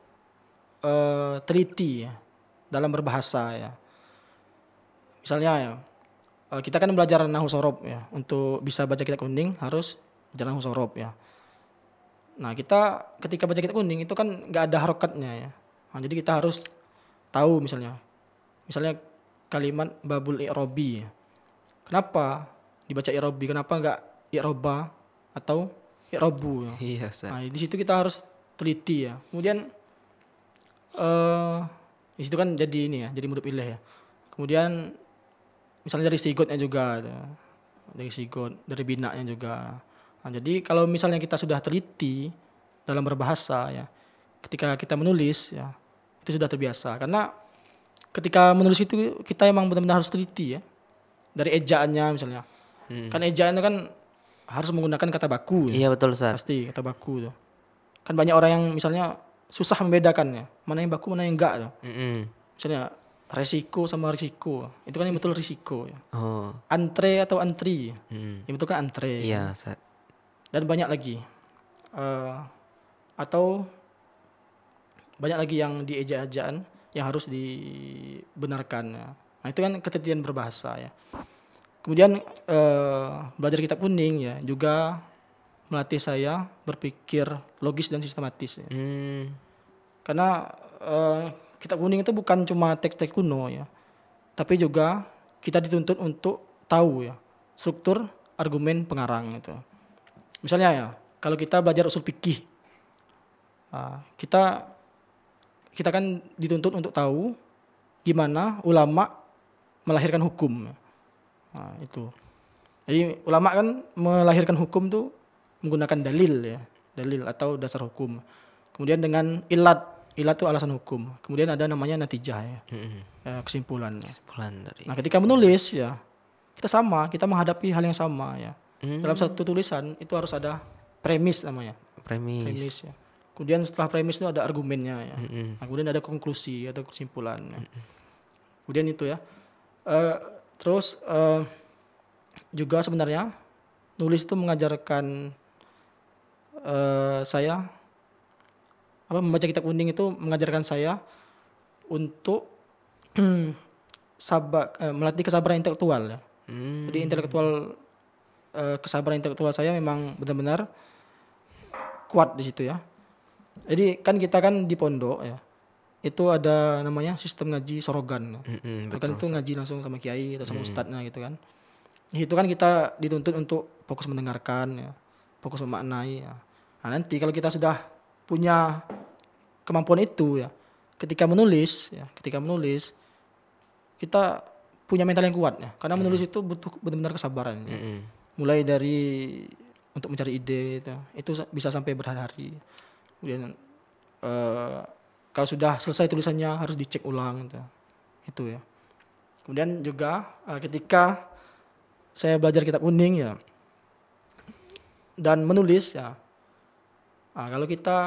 teliti ya, dalam berbahasa ya. Misalnya ya, kita kan belajar nahwu sorob ya, untuk bisa baca kitab kuning harus belajar nahwu sorob ya. Nah kita ketika baca kitab kuning itu kan nggak ada harokatnya ya. Nah, jadi kita harus tahu misalnya kalimat babul i'robi ya. Kenapa dibaca i'robi? Kenapa nggak i'roba atau i'robu ya? Iya, Ustaz. Nah, di situ kita harus teliti ya. Kemudian di situ kan jadi ini ya, jadi mudhof ilaih ya. Kemudian misalnya dari sigotnya juga, dari sigot, dari binanya juga. Nah, jadi kalau misalnya kita sudah teliti dalam berbahasa ya, ketika kita menulis ya, itu sudah terbiasa. Karena ketika menulis itu kita emang benar-benar harus teliti ya. Dari ejaannya misalnya. Kan ejaan itu kan harus menggunakan kata baku ya. Iya, betul, Ustaz. Pasti kata baku tuh. Kan banyak orang yang misalnya susah membedakan ya, mana yang baku mana yang enggak tuh. Misalnya resiko sama risiko, itu kan yang betul risiko ya. Oh, Antre atau antri, yang betul kan antre. iya, Ustaz. Dan banyak lagi, atau banyak lagi yang di eja-ejaan yang harus dibenarkan ya. Nah itu kan ketelitian berbahasa ya. Kemudian belajar kitab kuning ya juga melatih saya berpikir logis dan sistematis ya. Karena kitab kuning itu bukan cuma teks-teks kuno ya, tapi juga kita dituntut untuk tahu ya struktur argumen pengarang itu. Misalnya ya, kalau kita belajar usul fikih, kita kan dituntut untuk tahu gimana ulama melahirkan hukum. Nah, itu. Jadi ulama kan melahirkan hukum tuh menggunakan dalil ya, dalil atau dasar hukum. Kemudian dengan ilat itu alasan hukum. Kemudian ada namanya natijah ya, kesimpulan. Kesimpulan dari. Nah, ketika menulis ya, kita menghadapi hal yang sama ya. Dalam satu tulisan itu harus ada premis namanya. Premis ya. Kemudian setelah premis itu ada argumennya ya. Nah, kemudian ada konklusi atau kesimpulan. Ya. Kemudian itu ya. Terus juga sebenarnya nulis itu mengajarkan saya membaca kitab kuning itu mengajarkan saya untuk melatih kesabaran intelektual ya. Jadi kesabaran intelektual saya memang benar-benar kuat di situ ya. Jadi kan kita kan di pondok ya, itu ada namanya sistem ngaji sorogan. Sorogan itu ngaji langsung sama kiai atau sama ustadznya gitu kan. Itu kan kita dituntut untuk fokus mendengarkan ya, fokus memaknai ya. Nah, nanti kalau kita sudah punya kemampuan itu ya, ketika menulis kita punya mental yang kuat ya. Karena menulis itu butuh benar-benar kesabaran. Ya. Mulai dari untuk mencari ide itu bisa sampai berhari-hari. Kemudian kalau sudah selesai tulisannya harus dicek ulang gitu. Itu ya. Kemudian juga ketika saya belajar kitab kuning ya dan menulis ya. Kalau kita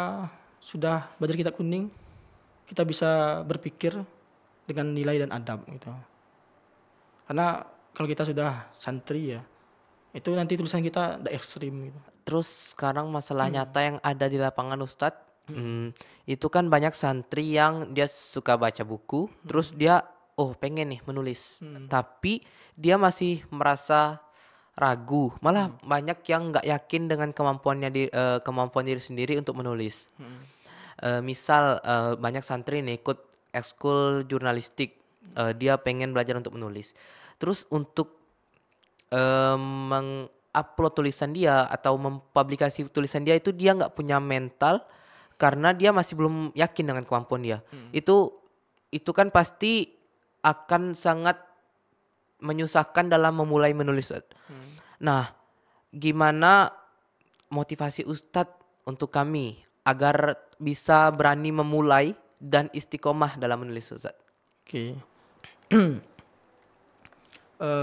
sudah belajar kitab kuning, kita bisa berpikir dengan nilai dan adab gitu. Karena kalau kita sudah santri ya, itu nanti tulisan kita udah ekstrim gitu. Terus sekarang masalah nyata yang ada di lapangan Ustadz, itu kan banyak santri yang dia suka baca buku, terus dia pengen nih menulis, tapi dia masih merasa ragu, malah banyak yang nggak yakin dengan kemampuan diri sendiri untuk menulis. Misal banyak santri nih ikut ekskul jurnalistik, dia pengen belajar untuk menulis, terus untuk mengupload tulisan dia atau mempublikasi tulisan dia itu dia nggak punya mental karena dia masih belum yakin dengan kemampuan dia. Itu kan pasti akan sangat menyusahkan dalam memulai menulis. Nah, gimana motivasi Ustadz untuk kami agar bisa berani memulai dan istiqomah dalam menulis, Ustadz? Oke.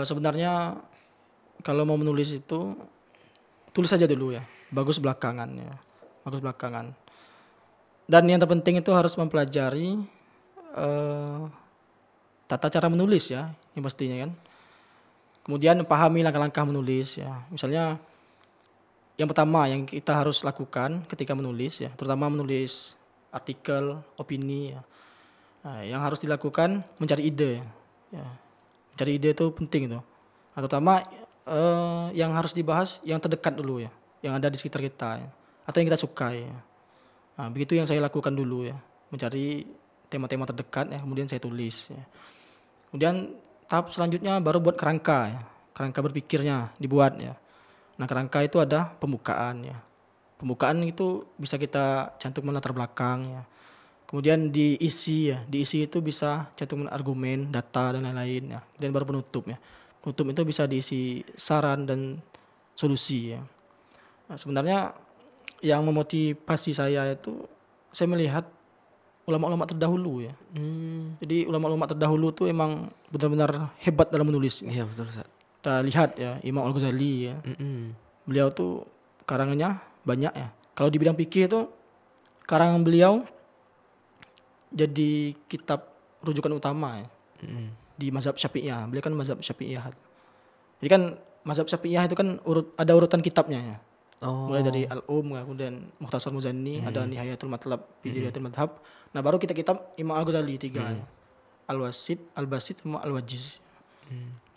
Sebenarnya kalau mau menulis itu tulis saja dulu ya, bagus belakangan ya, bagus belakangan. Dan yang terpenting itu harus mempelajari tata cara menulis ya, yang pastinya kan. Kemudian pahami langkah-langkah menulis ya. Misalnya yang pertama yang kita harus lakukan ketika menulis ya, terutama menulis artikel, opini ya. Nah, yang harus dilakukan mencari ide ya. Mencari ide itu penting itu. Nah, terutama yang harus dibahas yang terdekat dulu ya, yang ada di sekitar kita ya, atau yang kita sukai ya. Nah, begitu yang saya lakukan dulu ya, mencari tema-tema terdekat ya, kemudian saya tulis ya. Kemudian tahap selanjutnya baru buat kerangka ya, kerangka berpikirnya dibuat ya. Nah, kerangka itu ada pembukaan ya. Pembukaan itu bisa kita cantumkan latar belakang ya. Kemudian diisi ya, diisi itu bisa cantumkan argumen, data dan lain-lain ya. Dan baru penutup ya. Penutup itu bisa diisi saran dan solusi ya. Nah, sebenarnya yang memotivasi saya itu saya melihat ulama-ulama terdahulu ya. Jadi ulama-ulama terdahulu tuh emang benar-benar hebat dalam menulis. Iya betul, Ustaz. Kita lihat ya Imam Al-Ghazali ya. Beliau tuh karangannya banyak ya. Kalau di bidang fikih itu karangan beliau jadi kitab rujukan utama ya. Di mazhab Syafi'iyah. Beliau kan mazhab Syafi'iyah. Jadi kan mazhab Syafi'iyah itu kan ada urutan kitabnya ya. Mulai dari kemudian Mukhtasar Muzanni, ada Nihayatul Matlab, Bidayatul Madhab. Nah, baru kitab Imam Al-Ghazali 3 ya. Al-Wasit, Al-Basit sama Al-Wajiz.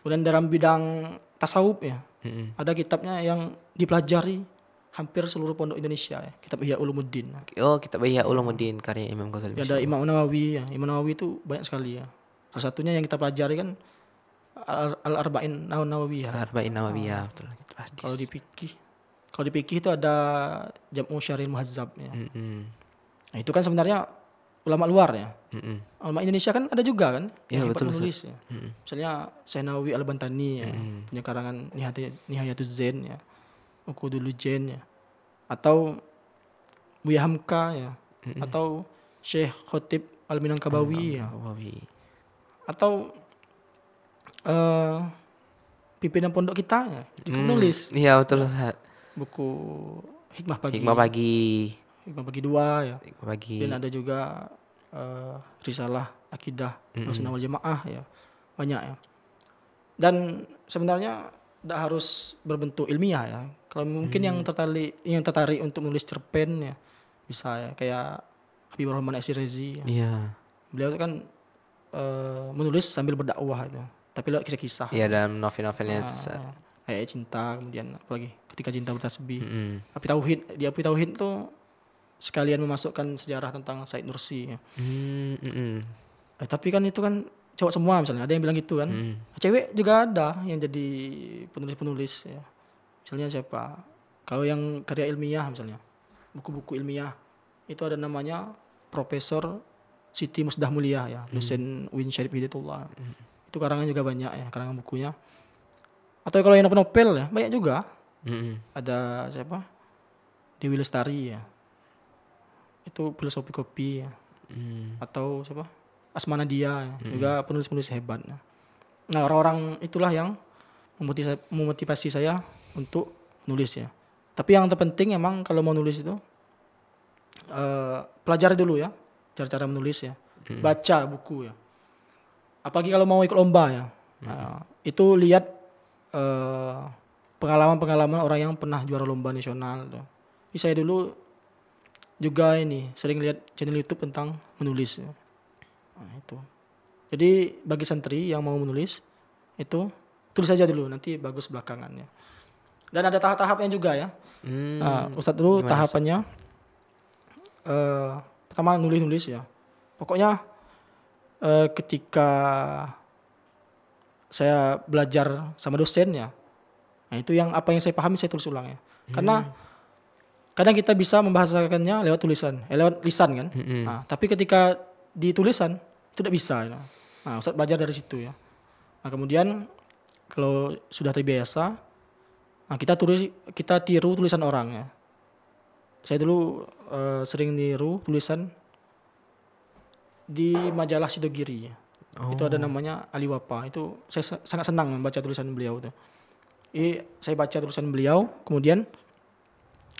Kemudian dalam bidang tasawuf ya. Ada kitabnya yang dipelajari hampir seluruh pondok Indonesia ya. Kitab Ihya Ulumuddin. Kitab Ihya Ulumuddin karya Imam Ghazali. Ada Imam Nawawi ya. Imam Nawawi itu banyak sekali ya. Salah satunya yang kita pelajari kan Al-Arba'in Nawawiyah. Al-Arba'in Nawawiyah, betul. Kalau di fikih itu ada Jam'u Syarihil Muhazzab ya. Nah, itu kan sebenarnya ulama luar ya. Ulama Indonesia kan ada juga kan yang hebat menulis ya. Misalnya Syekh Nawawi Al-Bantani ya, punya karangan Nihayatuz Zain ya, Uqudul Jain ya. Atau Buya Hamka ya, atau Syekh Khotib Al-Minangkabawi ya. Atau pimpinan pondok kita ya, menulis. Iya betul, Ustaz. Buku Hikmah Pagi. Hikmah Pagi 2 ya. Hikmah Pagi. Dan ada juga Risalah Akidah Ahlussunnah wal Jamaah ya. Banyak ya. Dan sebenarnya tidak harus berbentuk ilmiah ya. Kalau mungkin yang tertarik untuk menulis cerpen ya bisa ya, kayak Habibur Rahman As-Shirazi ya. Iya. Beliau itu kan menulis sambil berdakwah ya. Tapi lewat kisah-kisah. Iya, dalam novel-novelnya kayak cinta, kemudian apalagi ketika cinta bertasbih. Api Tauhid, di Api Tauhid tuh sekalian memasukkan sejarah tentang Said Nursi ya. Tapi kan itu kan cowok semua misalnya, ada yang bilang gitu kan. Cewek juga ada yang jadi penulis-penulis ya. Misalnya siapa? Kalau yang karya ilmiah misalnya, buku-buku ilmiah itu ada namanya Profesor Siti Musdah Mulia ya, dosen UIN Syarif Hidayatullah. Itu karangan juga banyak ya, karangan bukunya. Atau kalau yang novel ya banyak juga. Ada siapa? Dewi Lestari ya. Itu filosofi kopi ya. Atau siapa? Asma Nadia ya. Juga penulis-penulis hebat ya. Nah, orang-orang itulah yang memotivasi saya untuk nulis ya. Tapi yang terpenting emang kalau mau nulis itu pelajari dulu ya cara-cara menulis ya. Baca buku ya. Apalagi kalau mau ikut lomba ya. Itu lihat pengalaman-pengalaman orang yang pernah juara lomba nasional. Saya dulu juga ini sering lihat channel YouTube tentang menulis. Nah, itu. Jadi bagi santri yang mau menulis itu tulis saja dulu, nanti bagus belakangannya. Dan ada tahap-tahapnya juga ya. Ustadz dulu tahapannya pertama nulis ya. Pokoknya ketika saya belajar sama dosen ya, nah itu yang apa yang saya pahami saya tulis ulang ya. Karena kadang kita bisa membahasakannya lewat tulisan, lewat lisan kan. Nah, tapi ketika di tulisan itu tidak bisa. Ya. Nah, Ustadz belajar dari situ ya. Nah, kemudian kalau sudah terbiasa, nah kita tiru tulisan orang ya. Saya dulu sering niru tulisan di majalah Sidogiri ya. Itu ada namanya Aliwapa. Itu saya sangat senang membaca tulisan beliau tuh. Saya baca tulisan beliau, kemudian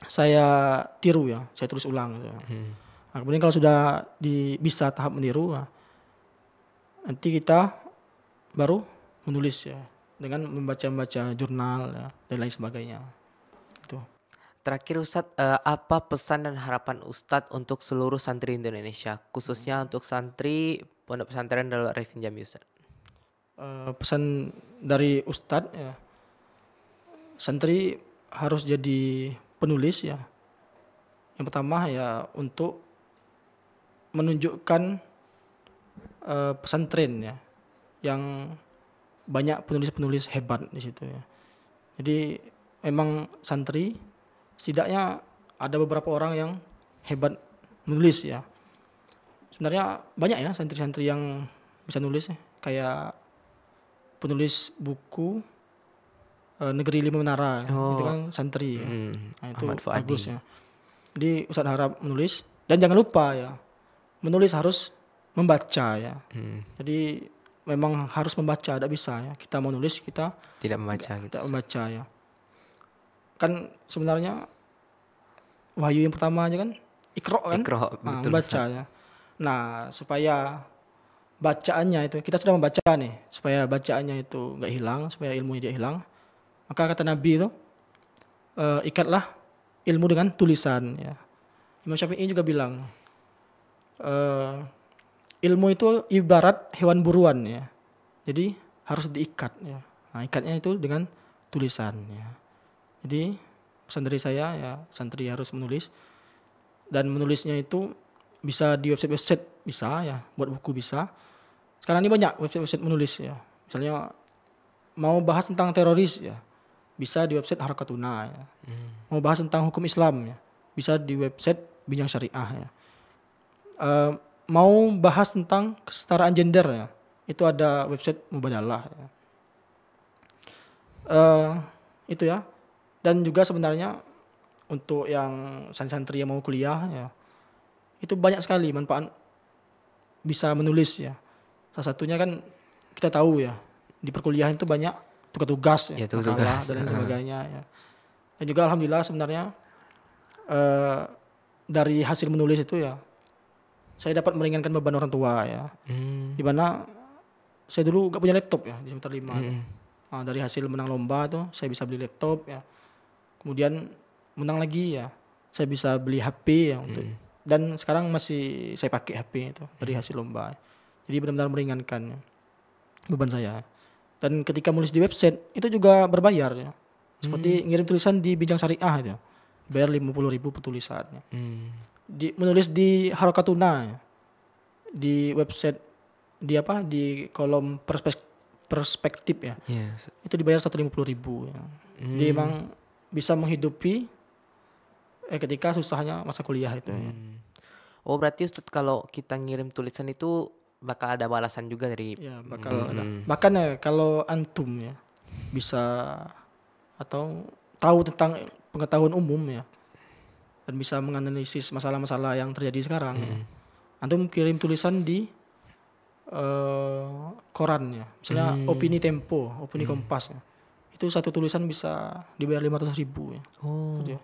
saya tiru ya, saya tulis ulang. Gitu. Nah, kemudian kalau sudah bisa tahap meniru, nah, nanti kita baru menulis ya dengan membaca jurnal ya, dan lain sebagainya. Itu. Terakhir Ustadz, apa pesan dan harapan Ustadz untuk seluruh santri Indonesia, khususnya untuk santri Pondok Pesantren Darul Arifin Jambi Ustadz? Pesan dari Ustadz ya, santri harus jadi penulis ya. Yang pertama ya untuk menunjukkan pesantren ya, yang banyak penulis-penulis hebat di situ ya. Jadi memang santri setidaknya ada beberapa orang yang hebat menulis ya. Sebenarnya banyak ya santri-santri yang bisa nulis ya. Kayak penulis buku Negeri Lima Menara itu kan santri ya. Nah, itu bagus ya. Jadi Ustadz harap menulis dan jangan lupa ya menulis harus membaca ya. Jadi memang harus membaca, tidak bisa ya kita mau nulis kita tidak membaca gitu. Tidak membaca ya. Kan sebenarnya wahyu yang pertama aja kan Iqra kan? Betul, membaca ya. Nah, supaya bacaannya itu kita sudah membaca nih, supaya bacaannya itu enggak hilang, supaya ilmunya tidak hilang. Maka kata Nabi itu ikatlah ilmu dengan tulisan ya. Imam Syafi'i juga bilang ilmu itu ibarat hewan buruan ya. Jadi harus diikat ya. Nah, ikatnya itu dengan tulisan ya. Jadi pesan dari saya ya santri harus menulis, dan menulisnya itu bisa di website bisa ya, buat buku bisa. Sekarang ini banyak website menulis ya. Misalnya mau bahas tentang teroris ya, bisa di website Harakatuna ya. Mau bahas tentang hukum Islam ya, bisa di website Bincang Syariah ya. Mau bahas tentang kesetaraan gender ya, itu ada website Mubadalah ya. Itu ya. Dan juga sebenarnya untuk yang santri yang mau kuliah ya, itu banyak sekali manfaat bisa menulis ya. Salah satunya kan kita tahu ya, di perkuliahan itu banyak tugas ya, makalah dan lain sebagainya ya. Dan juga alhamdulillah sebenarnya dari hasil menulis itu ya, saya dapat meringankan beban orang tua ya. Dimana saya dulu gak punya laptop ya di semester 5. Nah, dari hasil menang lomba tuh saya bisa beli laptop ya. Kemudian menang lagi ya, saya bisa beli HP ya untuk, dan sekarang masih saya pakai HP itu dari hasil lomba. Jadi benar-benar meringankan ya, beban saya. Dan ketika menulis di website itu juga berbayar ya. Seperti ngirim tulisan di Bincang Syariah itu, bayar 50.000 per tulisannya. Menulis di Harakatuna ya, di website di apa di kolom perspektif ya. Yes. Itu dibayar 150.000 ya. Jadi emang bisa menghidupi ketika susahnya masa kuliah itu ya. Oh berarti Ustadz kalau kita ngirim tulisan itu bakal ada balasan juga dari Ya, bakal ada. Bahkan ya kalau antum ya bisa atau tahu tentang pengetahuan umum ya dan bisa menganalisis masalah-masalah yang terjadi sekarang. Ya. Antum kirim tulisan di koran ya. Misalnya Opini Tempo, Opini Kompas ya. Itu satu tulisan bisa dibayar 500.000 ya. Oh. Gitu ya.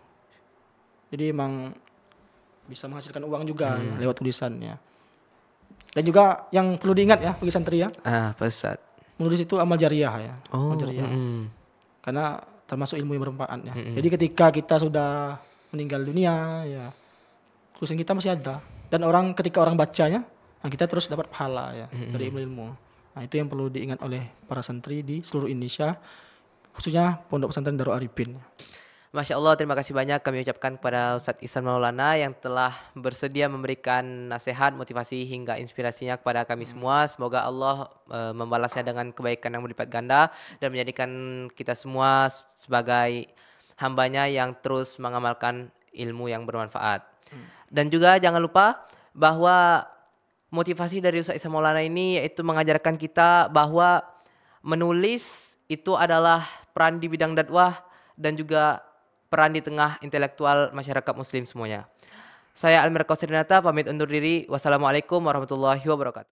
Jadi emang bisa menghasilkan uang juga ya, lewat tulisannya. Dan juga yang perlu diingat ya bagi santri ya, Pak Ustadz. menulis itu amal jariah ya. Oh. Amal jariah. Karena termasuk ilmu yang bermanfaat ya. Jadi ketika kita sudah meninggal dunia ya, tulisan kita masih ada. Dan ketika orang bacanya, nah kita terus dapat pahala ya dari ilmu-ilmu. Nah itu yang perlu diingat oleh para santri di seluruh Indonesia, khususnya Pondok Pesantren Darul Arifin. Masya Allah, terima kasih banyak kami ucapkan kepada Ustadz Ihsan Maulana yang telah bersedia memberikan nasihat, motivasi hingga inspirasinya kepada kami semua. Semoga Allah membalasnya dengan kebaikan yang berlipat ganda dan menjadikan kita semua sebagai hambanya yang terus mengamalkan ilmu yang bermanfaat. Dan juga jangan lupa bahwa motivasi dari Ustadz Ihsan Maulana ini yaitu mengajarkan kita bahwa menulis itu adalah peran di bidang dakwah dan juga peran di tengah intelektual masyarakat muslim semuanya. Saya Almer Kausir Dinata pamit undur diri. Wassalamualaikum warahmatullahi wabarakatuh.